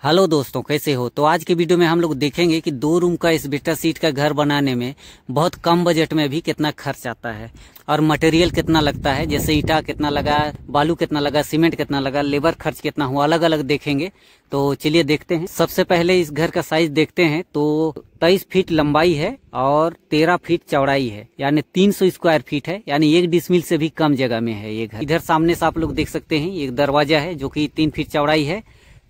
Hello दोस्तों, कैसे हो। तो आज के वीडियो में हम लोग देखेंगे कि 2 रूम का एस्बेस्टस शीट का घर बनाने में बहुत कम बजट में भी कितना खर्च आता है और मटेरियल कितना लगता है। जैसे ईटा कितना लगा, बालू कितना लगा, सीमेंट कितना लगा, लेबर खर्च कितना हुआ, अलग अलग देखेंगे। तो चलिए देखते हैं। सबसे पहले इस घर का साइज देखते हैं। तो 23 फीट लंबाई है और 13 फीट चौड़ाई है, यानी 300 स्क्वायर फीट है, यानी 1 डिसमिल से भी कम जगह में है ये घर। इधर सामने से आप लोग देख सकते हैं एक दरवाजा है जो कि 3 फीट चौड़ाई है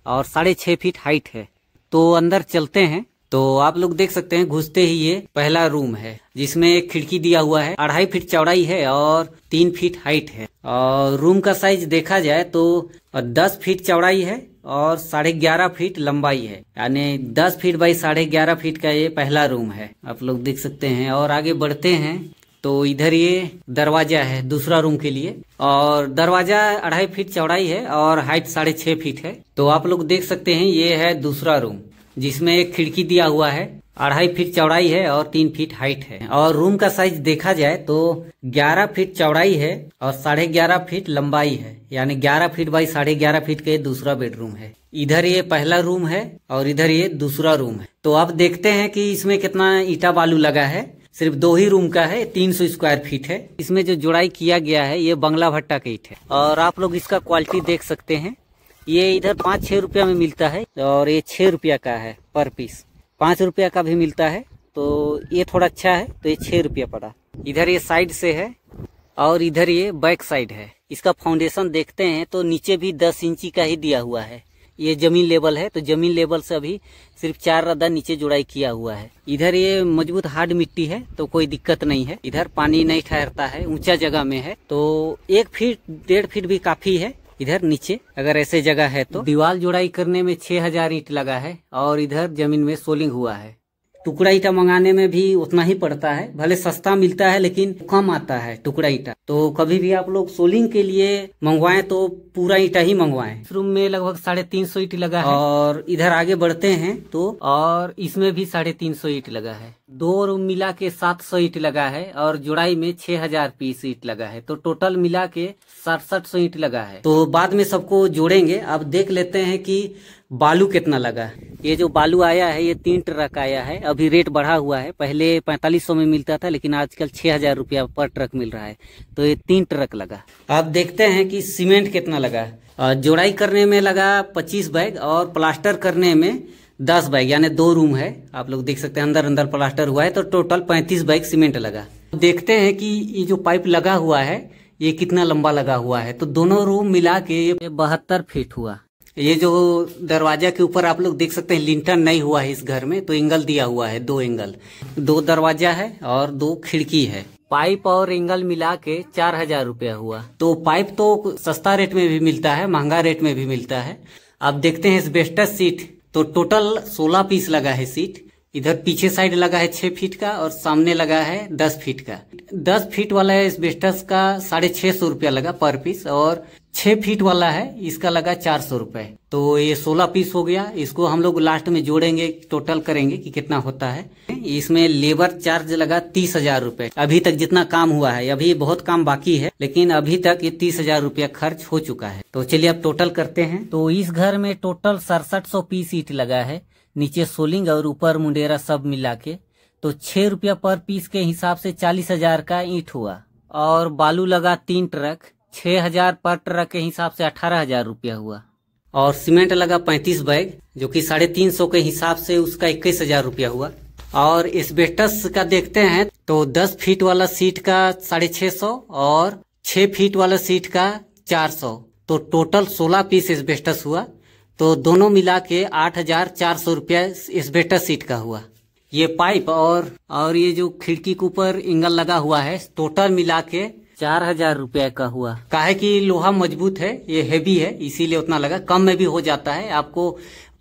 और 6.5 फीट हाइट है। तो अंदर चलते हैं। तो आप लोग देख सकते हैं घुसते ही ये पहला रूम है जिसमें एक खिड़की दिया हुआ है। 2.5 फीट चौड़ाई है और 3 फीट हाइट है। और रूम का साइज देखा जाए तो 10 फीट चौड़ाई है और 11.5 फीट लंबाई है, यानी 10 फीट बाई 11.5 फीट का ये पहला रूम है, आप लोग देख सकते हैं। और आगे बढ़ते हैं तो इधर ये दरवाजा है दूसरा रूम के लिए, और दरवाजा 2.5 फीट चौड़ाई है और हाइट 6.5 फीट है। तो आप लोग देख सकते हैं ये है दूसरा रूम जिसमें एक खिड़की दिया हुआ है। 2.5 फीट चौड़ाई है और 3 फीट हाइट है। और रूम का साइज देखा जाए तो 11 फीट चौड़ाई है और 11.5 फीट लंबाई है, यानी 11 फीट बाई 11.5 फीट का ये दूसरा बेडरूम है। इधर ये पहला रूम है और इधर ये दूसरा रूम है। तो आप देखते हैं कि इसमें कितना ईटा बालू लगा है। सिर्फ 2 ही रूम का है, 300 स्क्वायर फीट है। इसमें जो जुड़ाई किया गया है ये बंगला भट्टा का ईंट है। और आप लोग इसका क्वालिटी देख सकते हैं। ये इधर 5-6 रुपया में मिलता है और ये 6 रुपया का है पर पीस। 5 रुपया का भी मिलता है, तो ये थोड़ा अच्छा है, तो ये 6 रुपया पड़ा। इधर ये साइड से है और इधर ये बैक साइड है। इसका फाउंडेशन देखते हैं तो नीचे भी 10 इंची का ही दिया हुआ है। ये जमीन लेवल है, तो जमीन लेवल से अभी सिर्फ 4 रद्दा नीचे जुड़ाई किया हुआ है। इधर ये मजबूत हार्ड मिट्टी है, तो कोई दिक्कत नहीं है। इधर पानी नहीं ठहरता है, ऊंचा जगह में है। तो 1 फीट 1.5 फीट भी काफी है इधर नीचे, अगर ऐसे जगह है तो। दीवार जुड़ाई करने में 6000 ईंट लगा है और इधर जमीन में सोलिंग हुआ है। टुकड़ा ईटा मंगाने में भी उतना ही पड़ता है, भले सस्ता मिलता है लेकिन कम आता है टुकड़ा ईटा। तो कभी भी आप लोग सोलिंग के लिए मंगवाएं तो पूरा ईटा ही मंगवाएं। इस रूम में लगभग 350 ईंट लगा है। और इधर आगे बढ़ते हैं तो और इसमें भी 350 ईंट लगा है। 2 रूम मिला के 700 ईंट लगा है और जुड़ाई में 6000 पीस ईंट लगा है। तो टोटल मिला के 6700 ईंट लगा है। तो बाद में सबको जोड़ेंगे। अब देख लेते हैं कि बालू कितना लगा। ये जो बालू आया है ये 3 ट्रक आया है। अभी रेट बढ़ा हुआ है, पहले 4500 में मिलता था लेकिन आजकल 6000 रुपया पर ट्रक मिल रहा है। तो ये 3 ट्रक लगा। अब देखते हैं कि सीमेंट कितना लगा। जोड़ाई करने में लगा 25 बैग और प्लास्टर करने में 10 बैग, यानी 2 रूम है। आप लोग देख सकते हैं अंदर अंदर प्लास्टर हुआ है, तो टोटल 35 बैग सीमेंट लगा। देखते हैं कि ये जो पाइप लगा हुआ है ये कितना लंबा लगा हुआ है। तो दोनों रूम मिला के 72 फीट हुआ। ये जो दरवाजा के ऊपर आप लोग देख सकते हैं लिंटर नहीं हुआ है इस घर में, तो एंगल दिया हुआ है, 2 एंगल। 2 दरवाजा है और 2 खिड़की है। पाइप और एंगल मिला के 4000 रुपया हुआ। तो पाइप तो सस्ता रेट में भी मिलता है, महंगा रेट में भी मिलता है। अब देखते हैं एस्बेस्टस सीट। तो टोटल 16 पीस लगा है सीट। इधर पीछे साइड लगा है 6 फीट का और सामने लगा है 10 फीट का। 10 फीट वाला एस्बेस्टस का 650 रुपया लगा पर पीस, और 6 फीट वाला है इसका लगा 400 रुपए। तो ये 16 पीस हो गया। इसको हम लोग लास्ट में जोड़ेंगे, टोटल करेंगे कि कितना होता है। इसमें लेबर चार्ज लगा 30,000 रुपए। अभी तक जितना काम हुआ है, अभी बहुत काम बाकी है, लेकिन अभी तक ये 30,000 रुपया खर्च हो चुका है। तो चलिए अब टोटल करते हैं। तो इस घर में टोटल 6700 पीस ईंट लगा है, नीचे सोलिंग और ऊपर मुंडेरा सब मिला के। तो 6 रुपया पर पीस के हिसाब से 40,000 का ईंट हुआ। और बालू लगा 3 ट्रक, 6000 पर ट्रक के हिसाब से 18,000 रुपया हुआ। और सीमेंट लगा 35 बैग जो कि 350 के हिसाब से उसका 21,000 रुपया हुआ। और एस्बेस्टस का देखते हैं तो 10 फीट वाला सीट का 650 और 6 फीट वाला सीट का 400। तो टोटल 16 पीस एस्बेस्टस हुआ। तो दोनों मिला के 8,400 रुपया एस्बेस्टस सीट का हुआ। ये पाइप और ये जो खिड़की के ऊपर एंगल लगा हुआ है टोटल मिला के 4000 रुपया का हुआ। काहे कि लोहा मजबूत है, ये हेवी है, इसीलिए उतना लगा। कम में भी हो जाता है, आपको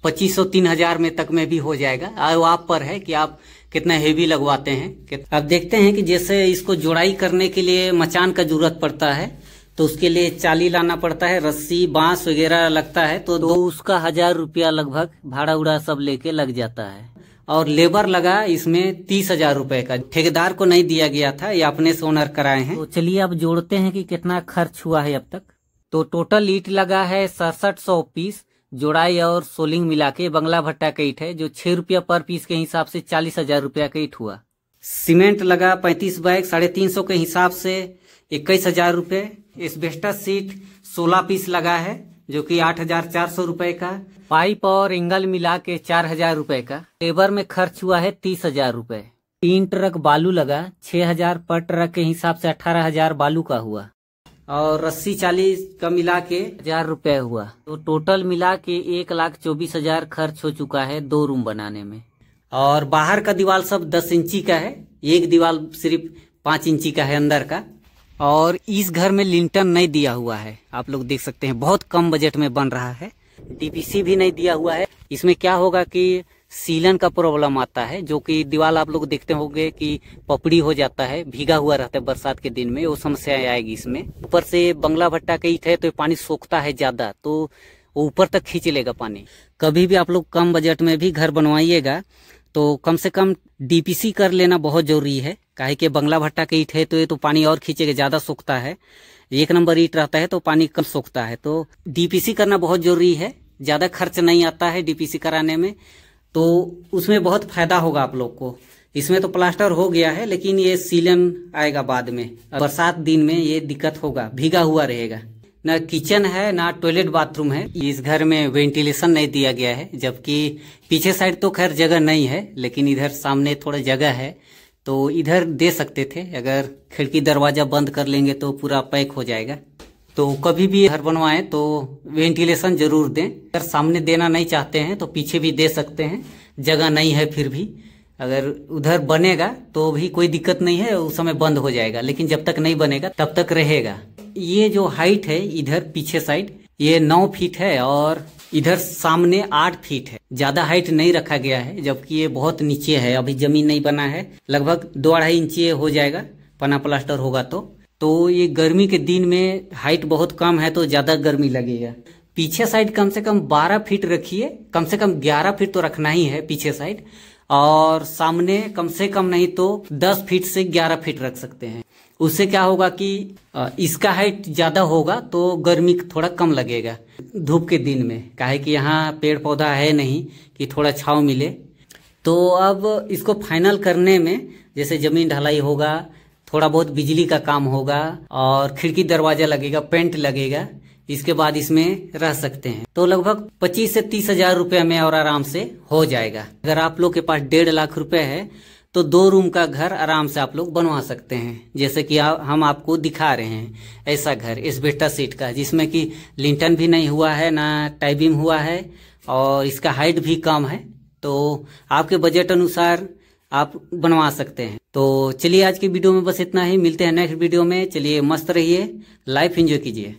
2500-3000 में तक में भी हो जाएगा। और आप पर है कि आप कितना हेवी लगवाते हैं। अब देखते हैं कि जैसे इसको जोड़ाई करने के लिए मचान का जरूरत पड़ता है, तो उसके लिए चाली लाना पड़ता है, रस्सी बांस वगैरह लगता है। तो उसका 1000 रुपया लगभग भाड़ा उड़ा सब लेके लग जाता है। और लेबर लगा इसमें 30,000 रुपए का। ठेकेदार को नहीं दिया गया था, ये अपने से ओनर कराए हैं। तो चलिए अब जोड़ते हैं कि कितना खर्च हुआ है अब तक। तो टोटल ईंट लगा है 6700 पीस, जोड़ाई और सोलिंग मिला के बंगला भट्टा का ईंट है, जो 6 रुपया पर पीस के हिसाब से 40,000 रुपया का ईंट हुआ। सीमेंट लगा 35 बैग 350 के हिसाब से 21,000 रुपये। एस्बेस्टस सीट 16 पीस लगा है, जो कि 8,400 रुपए का। पाइप और एंगल मिला के 4,000 रुपए का। लेबर में खर्च हुआ है 30,000 रुपए। 3 ट्रक बालू लगा, 6,000 पर ट्रक के हिसाब से 18,000 बालू का हुआ। और रस्सी 40 का मिला के 1,000 रुपए हुआ। तो टोटल मिला के 1,24,000 खर्च हो चुका है 2 रूम बनाने में। और बाहर का दीवार सब 10 इंची का है, एक दीवार सिर्फ 5 इंची का है अंदर का। और इस घर में लिंटन नहीं दिया हुआ है, आप लोग देख सकते हैं, बहुत कम बजट में बन रहा है। डीपीसी भी नहीं दिया हुआ है। इसमें क्या होगा कि सीलन का प्रॉब्लम आता है, जो कि दीवार आप लोग देखते होंगे कि पपड़ी हो जाता है, भीगा हुआ रहता है बरसात के दिन में, वो समस्या आएगी इसमें। ऊपर से बंगला भट्टा का ईंट है तो पानी सोखता है ज्यादा, तो ऊपर तक खींच लेगा पानी। कभी भी आप लोग कम बजट में भी घर बनवाइएगा तो कम से कम डीपीसी कर लेना बहुत जरूरी है। काहे कि बंगला भट्टा का ईंट है तो ये तो पानी और खींचेगा, ज्यादा सोखता है। 1 नंबर ईंट रहता है तो पानी कम सोखता है, तो डीपीसी करना बहुत जरूरी है। ज्यादा खर्च नहीं आता है डीपीसी कराने में, तो उसमें बहुत फायदा होगा आप लोग को। इसमें तो प्लास्टर हो गया है, लेकिन ये सीलन आएगा बाद में। बरसात दिन में ये दिक्कत होगा, भीगा हुआ रहेगा। ना किचन है ना टॉयलेट बाथरूम है। इस घर में वेंटिलेशन नहीं दिया गया है, जबकि पीछे साइड तो खैर जगह नहीं है, लेकिन इधर सामने थोड़ा जगह है, तो इधर दे सकते थे। अगर खिड़की दरवाजा बंद कर लेंगे तो पूरा पैक हो जाएगा। तो कभी भी घर बनवाएं तो वेंटिलेशन जरूर दें। अगर सामने देना नहीं चाहते हैं तो पीछे भी दे सकते हैं, जगह नहीं है फिर भी। अगर उधर बनेगा तो भी कोई दिक्कत नहीं है, उस समय बंद हो जाएगा, लेकिन जब तक नहीं बनेगा तब तक रहेगा। ये जो हाइट है इधर पीछे साइड ये 9 फीट है और इधर सामने 8 फीट है। ज्यादा हाइट नहीं रखा गया है, जबकि ये बहुत नीचे है, अभी जमीन नहीं बना है। लगभग 2-2.5 इंची हो जाएगा पना प्लास्टर होगा तो ये गर्मी के दिन में हाइट बहुत कम है तो ज्यादा गर्मी लगेगा। पीछे साइड कम से कम 12 फीट रखिए, कम से कम 11 फीट तो रखना ही है पीछे साइड। और सामने कम से कम नहीं तो 10 फीट से 11 फीट रख सकते हैं। उससे क्या होगा कि इसका हाइट ज्यादा होगा तो गर्मी थोड़ा कम लगेगा धूप के दिन में। काहे कि यहाँ पेड़ पौधा है नहीं कि थोड़ा छांव मिले। तो अब इसको फाइनल करने में जैसे जमीन ढलाई होगा, थोड़ा बहुत बिजली का काम होगा और खिड़की दरवाजा लगेगा, पेंट लगेगा, इसके बाद इसमें रह सकते हैं। तो लगभग 25 से 30,000 रुपये में और आराम से हो जाएगा। अगर आप लोग के पास 1.5 लाख रुपए है तो 2 रूम का घर आराम से आप लोग बनवा सकते हैं। जैसे कि हम आपको दिखा रहे हैं ऐसा घर एस्बेस्टस सीट का, जिसमें कि लिंटन भी नहीं हुआ है ना टाई बीम हुआ है और इसका हाइट भी कम है। तो आपके बजट अनुसार आप बनवा सकते हैं। तो चलिए आज की वीडियो में बस इतना ही, मिलते हैं नेक्स्ट वीडियो में। चलिए मस्त रहिए, लाइफ एंजॉय कीजिए।